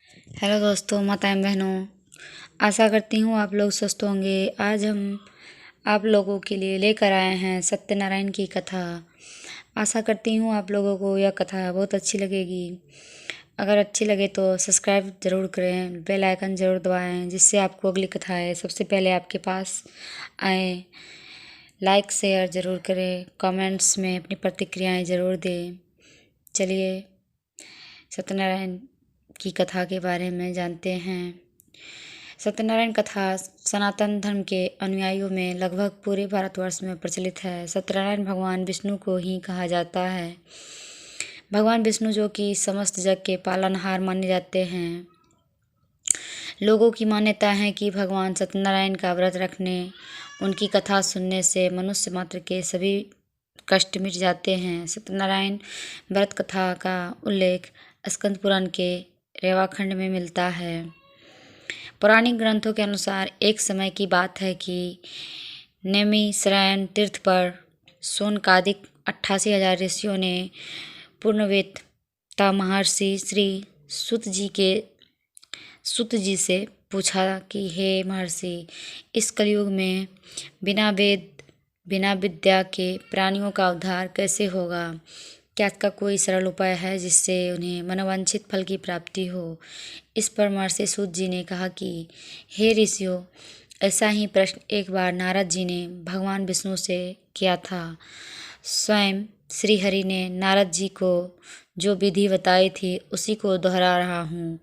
Hello दोस्तों, माताएं बहनों, आशा करती हूँ आप लोग स्वस्थ होंगे। आज हम आप लोगों के लिए लेकर आए हैं सत्यनारायण की कथा। आशा करती हूँ आप लोगों को यह कथा बहुत अच्छी लगेगी। अगर अच्छी लगे तो सब्सक्राइब ज़रूर करें, बेल आइकन ज़रूर दबाएं, जिससे आपको अगली कथाएँ सबसे पहले आपके पास आएँ। लाइक शेयर ज़रूर करें, कमेंट्स में अपनी प्रतिक्रियाएँ ज़रूर दें। चलिए सत्यनारायण की कथा के बारे में जानते हैं। सत्यनारायण कथा सनातन धर्म के अनुयायियों में लगभग पूरे भारतवर्ष में प्रचलित है। सत्यनारायण भगवान विष्णु को ही कहा जाता है। भगवान विष्णु जो कि समस्त जग के पालनहार माने जाते हैं। लोगों की मान्यता है कि भगवान सत्यनारायण का व्रत रखने, उनकी कथा सुनने से मनुष्य मात्र के सभी कष्ट मिट जाते हैं। सत्यनारायण व्रत कथा का उल्लेख स्कंद पुराण के रेवाखंड में मिलता है। पौराणिक ग्रंथों के अनुसार एक समय की बात है कि नैमिषारण्य तीर्थ पर शौनकादिक 88,000 ऋषियों ने पूर्णवेत्ता महर्षि श्री सुत जी से पूछा कि हे महर्षि, इस कलयुग में बिना वेद बिना विद्या के प्राणियों का उद्धार कैसे होगा? क्या इसका कोई सरल उपाय है जिससे उन्हें मनोवांछित फल की प्राप्ति हो? इस पर महर्षि सूत जी ने कहा कि हे ऋषियों, ऐसा ही प्रश्न एक बार नारद जी ने भगवान विष्णु से किया था। स्वयं श्री हरि ने नारद जी को जो विधि बताई थी उसी को दोहरा रहा हूँ।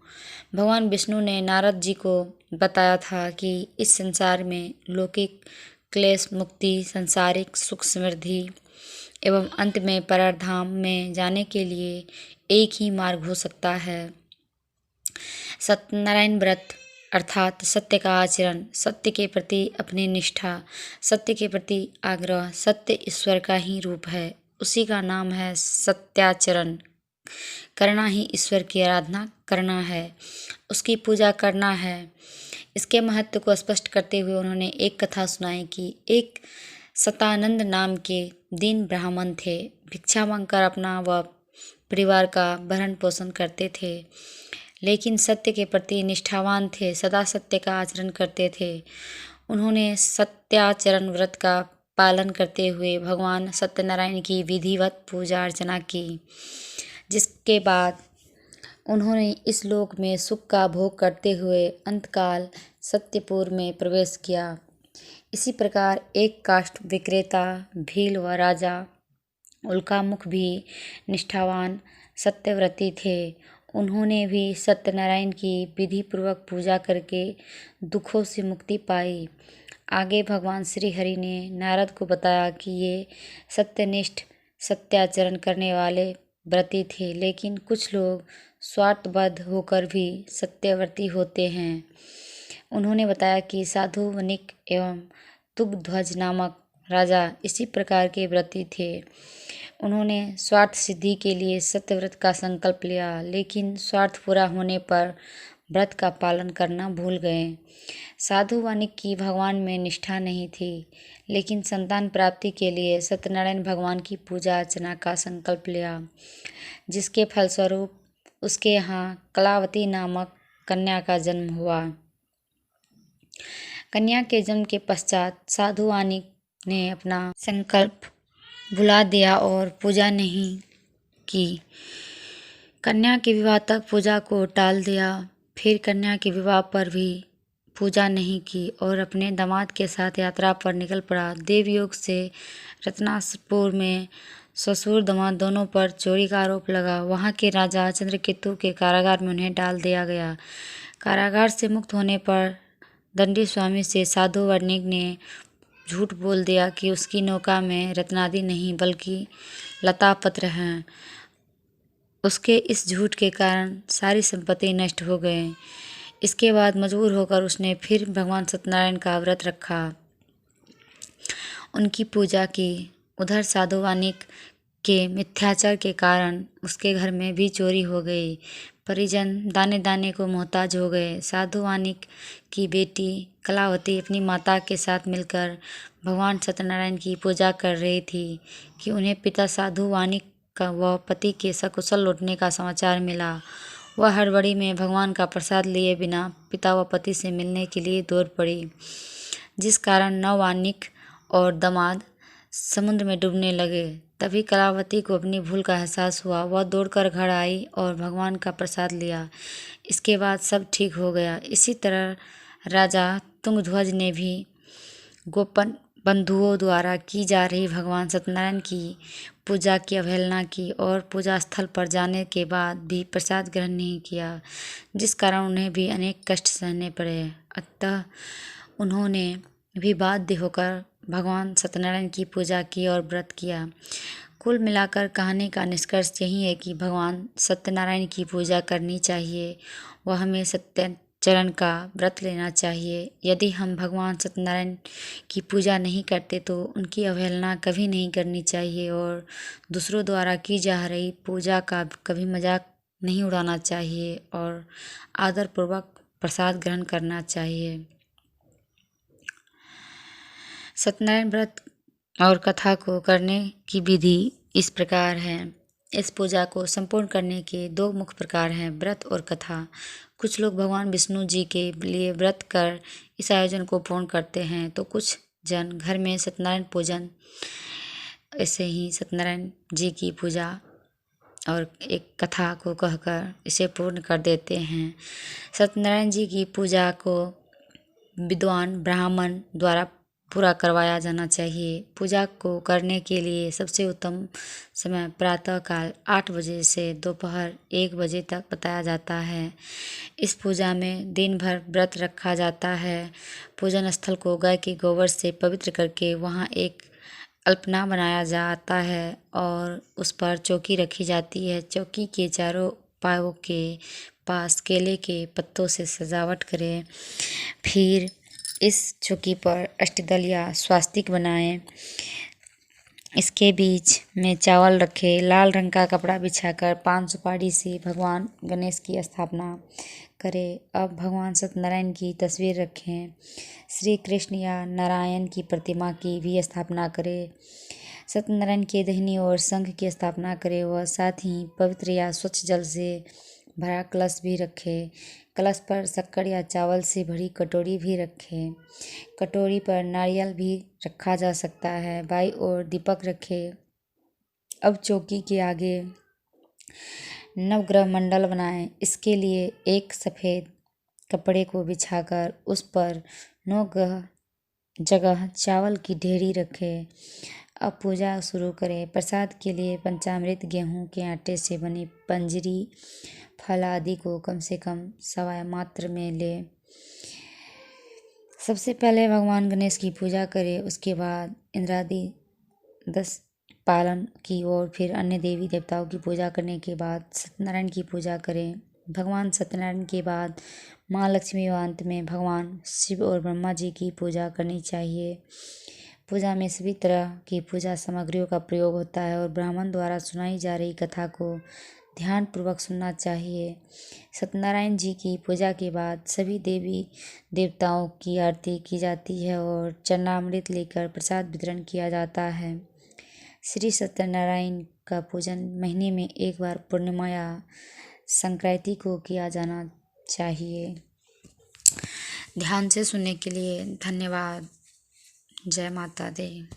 भगवान विष्णु ने नारद जी को बताया था कि इस संसार में लौकिक क्लेश मुक्ति, सांसारिक सुख समृद्धि एवं अंत में परधाम में जाने के लिए एक ही मार्ग हो सकता है, सत्यनारायण व्रत अर्थात सत्य का आचरण, सत्य के प्रति अपनी निष्ठा, सत्य के प्रति आग्रह। सत्य ईश्वर का ही रूप है, उसी का नाम है सत्याचरण। करना ही ईश्वर की आराधना करना है, उसकी पूजा करना है। इसके महत्व को स्पष्ट करते हुए उन्होंने एक कथा सुनाई कि एक सतानंद नाम के दीन ब्राह्मण थे। भिक्षा मांगकर अपना व परिवार का भरण पोषण करते थे, लेकिन सत्य के प्रति निष्ठावान थे, सदा सत्य का आचरण करते थे। उन्होंने सत्याचरण व्रत का पालन करते हुए भगवान सत्यनारायण की विधिवत पूजा अर्चना की, जिसके बाद उन्होंने इस लोक में सुख का भोग करते हुए अंतकाल सत्यपुर में प्रवेश किया। इसी प्रकार एक काष्ठ विक्रेता भील व राजा उल्कामुख भी निष्ठावान सत्यव्रती थे। उन्होंने भी सत्यनारायण की विधि पूर्वक पूजा करके दुखों से मुक्ति पाई। आगे भगवान श्री हरि ने नारद को बताया कि ये सत्यनिष्ठ सत्याचरण करने वाले व्रती थे, लेकिन कुछ लोग स्वार्थबद्ध होकर भी सत्यव्रती होते हैं। उन्होंने बताया कि साधु वनिक एवं तुंगध्वज नामक राजा इसी प्रकार के व्रती थे। उन्होंने स्वार्थ सिद्धि के लिए सत्यव्रत का संकल्प लिया, लेकिन स्वार्थ पूरा होने पर व्रत का पालन करना भूल गए। साधु वानिक की भगवान में निष्ठा नहीं थी, लेकिन संतान प्राप्ति के लिए सत्यनारायण भगवान की पूजा अर्चना का संकल्प लिया, जिसके फलस्वरूप उसके यहाँ कलावती नामक कन्या का जन्म हुआ। कन्या के जन्म के पश्चात साधु वानिक ने अपना संकल्प भुला दिया और पूजा नहीं की। कन्या के विवाह तक पूजा को टाल दिया। फिर कन्या के विवाह पर भी पूजा नहीं की और अपने दामाद के साथ यात्रा पर निकल पड़ा। देवयोग से रत्नासपुर में ससुर दामाद दोनों पर चोरी का आरोप लगा। वहाँ के राजा चंद्रकेतु के कारागार में उन्हें डाल दिया गया। कारागार से मुक्त होने पर दंडी स्वामी से साधु वानिक ने झूठ बोल दिया कि उसकी नौका में रत्नादि नहीं बल्कि लता पत्र हैं। उसके इस झूठ के कारण सारी संपत्ति नष्ट हो गए। इसके बाद मजबूर होकर उसने फिर भगवान सत्यनारायण का व्रत रखा, उनकी पूजा की। उधर साधु वानिक के मिथ्याचार के कारण उसके घर में भी चोरी हो गई। परिजन दाने दाने को मोहताज हो गए। साधु वानिक की बेटी कलावती अपनी माता के साथ मिलकर भगवान सत्यनारायण की पूजा कर रही थी कि उन्हें पिता साधु वानिक का व पति के सकुशल लौटने का समाचार मिला। वह हड़बड़ी में भगवान का प्रसाद लिए बिना पिता व पति से मिलने के लिए दौड़ पड़ी, जिस कारण नौवानिक और दामाद समुद्र में डूबने लगे। तभी कलावती को अपनी भूल का एहसास हुआ। वह दौड़कर घर आई और भगवान का प्रसाद लिया। इसके बाद सब ठीक हो गया। इसी तरह राजा तुंगध्वज ने भी गोपन बंधुओं द्वारा की जा रही भगवान सत्यनारायण की पूजा की अवहेलना की और पूजा स्थल पर जाने के बाद भी प्रसाद ग्रहण नहीं किया, जिस कारण उन्हें भी अनेक कष्ट सहने पड़े। अतः उन्होंने भी बाध्य होकर भगवान सत्यनारायण की पूजा की और व्रत किया। कुल मिलाकर कहानी का निष्कर्ष यही है कि भगवान सत्यनारायण की पूजा करनी चाहिए व हमें सत्याचरण का व्रत लेना चाहिए। यदि हम भगवान सत्यनारायण की पूजा नहीं करते तो उनकी अवहेलना कभी नहीं करनी चाहिए और दूसरों द्वारा की जा रही पूजा का कभी मजाक नहीं उड़ाना चाहिए और आदरपूर्वक प्रसाद ग्रहण करना चाहिए। सत्यनारायण व्रत और कथा को करने की विधि इस प्रकार है। इस पूजा को संपूर्ण करने के दो मुख्य प्रकार हैं, व्रत और कथा। कुछ लोग भगवान विष्णु जी के लिए व्रत कर इस आयोजन को पूर्ण करते हैं तो कुछ जन घर में सत्यनारायण पूजन ऐसे ही सत्यनारायण जी की पूजा और एक कथा को कहकर इसे पूर्ण कर देते हैं। सत्यनारायण जी की पूजा को विद्वान ब्राह्मण द्वारा पूरा करवाया जाना चाहिए। पूजा को करने के लिए सबसे उत्तम समय प्रातःकाल 8 बजे से दोपहर 1 बजे तक बताया जाता है। इस पूजा में दिन भर व्रत रखा जाता है। पूजन स्थल को गाय के गोबर से पवित्र करके वहाँ एक अल्पना बनाया जाता है और उस पर चौकी रखी जाती है। चौकी के चारों पायों के पास केले के पत्तों से सजावट करें। फिर इस चौकी पर अष्टदल या स्वास्तिक बनाएं। इसके बीच में चावल रखें। लाल रंग का कपड़ा बिछाकर पान सुपारी से भगवान गणेश की स्थापना करें। अब भगवान सत्यनारायण की तस्वीर रखें। श्री कृष्ण या नारायण की प्रतिमा की भी स्थापना करें। सत्यनारायण के दाहिनी ओर शंख की स्थापना करें व साथ ही पवित्र या स्वच्छ जल से भरा कलश भी रखें। कलश पर शक्कर या चावल से भरी कटोरी भी रखें। कटोरी पर नारियल भी रखा जा सकता है। बाईं ओर दीपक रखें। अब चौकी के आगे नवग्रह मंडल बनाएं। इसके लिए एक सफ़ेद कपड़े को बिछाकर उस पर 9 जगह चावल की ढेरी रखें। अब पूजा शुरू करें। प्रसाद के लिए पंचामृत गेहूं के आटे से बनी पंजरी फल आदि को कम से कम सवा मात्र में लें। सबसे पहले भगवान गणेश की पूजा करें, उसके बाद इंद्रादि 10 पालन की और फिर अन्य देवी देवताओं की पूजा करने के बाद सत्यनारायण की पूजा करें। भगवान सत्यनारायण के बाद माँ लक्ष्मी व अंत में भगवान शिव और ब्रह्मा जी की पूजा करनी चाहिए। पूजा में सभी तरह की पूजा सामग्रियों का प्रयोग होता है और ब्राह्मण द्वारा सुनाई जा रही कथा को ध्यानपूर्वक सुनना चाहिए। सत्यनारायण जी की पूजा के बाद सभी देवी देवताओं की आरती की जाती है और चरणामृत लेकर प्रसाद वितरण किया जाता है। श्री सत्यनारायण का पूजन महीने में एक बार पूर्णिमा या संक्रांति को किया जाना चाहिए। ध्यान से सुनने के लिए धन्यवाद। जय माता दी।